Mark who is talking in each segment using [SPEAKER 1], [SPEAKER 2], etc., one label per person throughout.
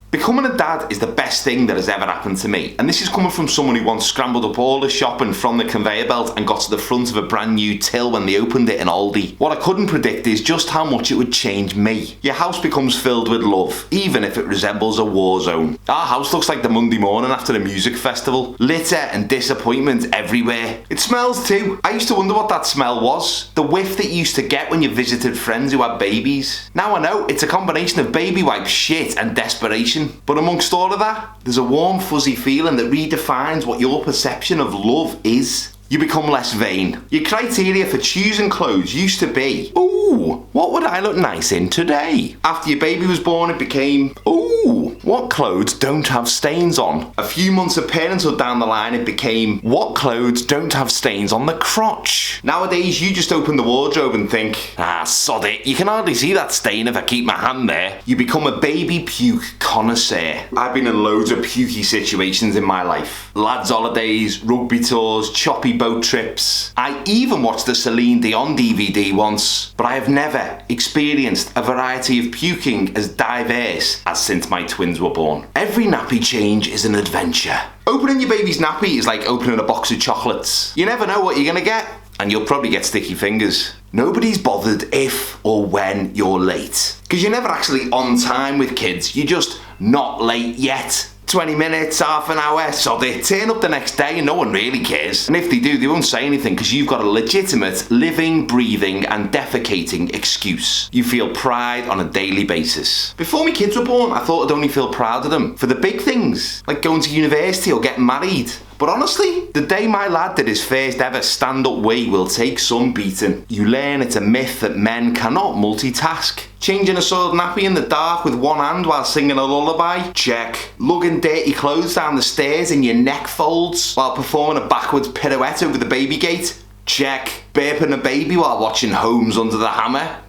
[SPEAKER 1] Becoming a dad is the best thing that has ever happened to me, and this is coming from someone who once scrambled up all the shopping from the conveyor belt and got to the front of a brand new till when they opened it in Aldi. What I couldn't predict is just how much it would change me. Your house becomes filled with love, even if it resembles a war zone. Our house looks like the Monday morning after a music festival. Litter and disappointment everywhere. It smells too. I used to wonder what that smell was. The whiff that you used to get when you visited friends who had babies. Now I know it's a combination of baby wipe shit and desperation. But amongst all of that, there's a warm fuzzy feeling that redefines what your perception of love is. You become less vain. Your criteria for choosing clothes used to be, ooh, what would I look nice in today? After your baby was born, it became, ooh, what clothes don't have stains on? A few months of parenthood down the line, it became, what clothes don't have stains on the crotch? Nowadays, you just open the wardrobe and think, sod it, you can hardly see that stain if I keep my hand there. You become a baby puke connoisseur. I've been in loads of pukey situations in my life. Lads' holidays, rugby tours, choppy boat trips. I even watched the Celine Dion DVD once, but I have never experienced a variety of puking as diverse as since my twins were born. Every nappy change is an adventure. Opening your baby's nappy is like opening a box of chocolates. You never know what you're gonna get, and you'll probably get sticky fingers. Nobody's bothered if or when you're late, because you're never actually on time with kids. You're just not late yet. 20 minutes, half an hour, so they turn up the next day and no one really cares. And if they do, they won't say anything because you've got a legitimate living, breathing and defecating excuse. You feel pride on a daily basis. Before my kids were born, I thought I'd only feel proud of them for the big things, like going to university or getting married. But honestly, the day my lad did his first ever stand-up wee will take some beating. You learn it's a myth that men cannot multitask. Changing a soiled nappy in the dark with one hand while singing a lullaby? Check. Lugging dirty clothes down the stairs in your neck folds while performing a backwards pirouette over the baby gate? Check. Burping a baby while watching Holmes Under the Hammer?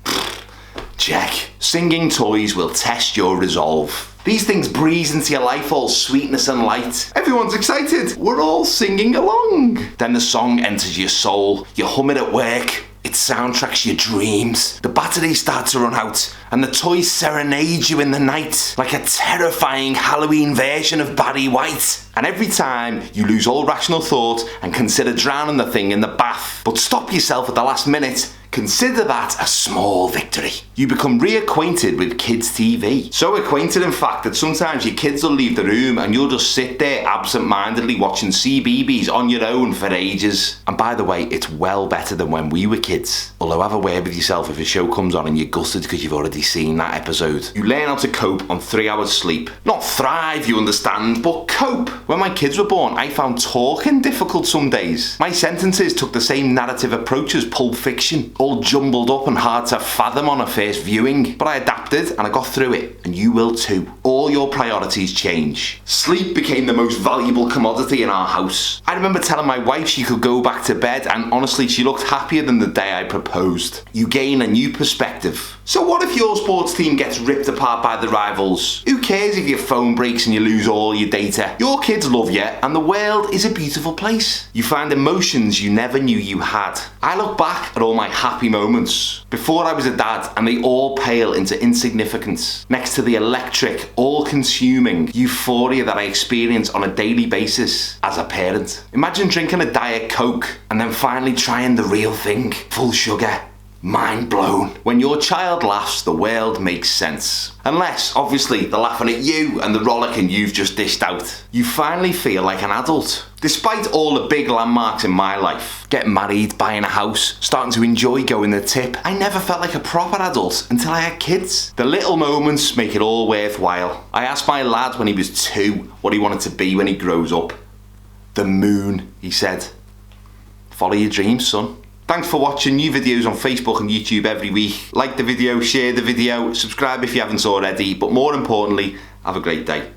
[SPEAKER 1] Check. Singing toys will test your resolve. These things breeze into your life all sweetness and light. Everyone's excited. We're all singing along. Then the song enters your soul. You hum it at work. It soundtracks your dreams. The batteries start to run out and the toys serenade you in the night like a terrifying Halloween version of Barry White. And every time you lose all rational thought and consider drowning the thing in the bath, but stop yourself at the last minute, consider that a small victory. You become reacquainted with kids' TV. So acquainted, in fact, that sometimes your kids will leave the room and you'll just sit there absent-mindedly watching CBeebies on your own for ages. And by the way, it's well better than when we were kids. Although have a word with yourself if a show comes on and you're gutted because you've already seen that episode. You learn how to cope on 3 hours sleep. Not thrive, you understand, but cope. When my kids were born, I found talking difficult some days. My sentences took the same narrative approach as Pulp Fiction. All jumbled up and hard to fathom on a first viewing, but I adapted and I got through it, and you will too. All your priorities change. Sleep became the most valuable commodity in our house. I remember telling my wife she could go back to bed, and honestly she looked happier than the day I proposed. You gain a new perspective. So what if your sports team gets ripped apart by the rivals? Who cares if your phone breaks and you lose all your data? Your kids love you and the world is a beautiful place. You find emotions you never knew you had. I look back at all my happy moments before I was a dad and they all pale into insignificance next to the electric, all-consuming euphoria that I experience on a daily basis as a parent. Imagine drinking a Diet Coke and then finally trying the real thing, full sugar. Mind blown. When your child laughs, the world makes sense. Unless, obviously, they're laughing at you and the rollicking you've just dished out. You finally feel like an adult. Despite all the big landmarks in my life, getting married, buying a house, starting to enjoy going the tip, I never felt like a proper adult until I had kids. The little moments make it all worthwhile. I asked my lad when he was 2 what he wanted to be when he grows up. The moon, he said. Follow your dreams, son. Thanks for watching. New videos on Facebook and YouTube every week. Like the video, share the video, subscribe if you haven't already, but more importantly, have a great day.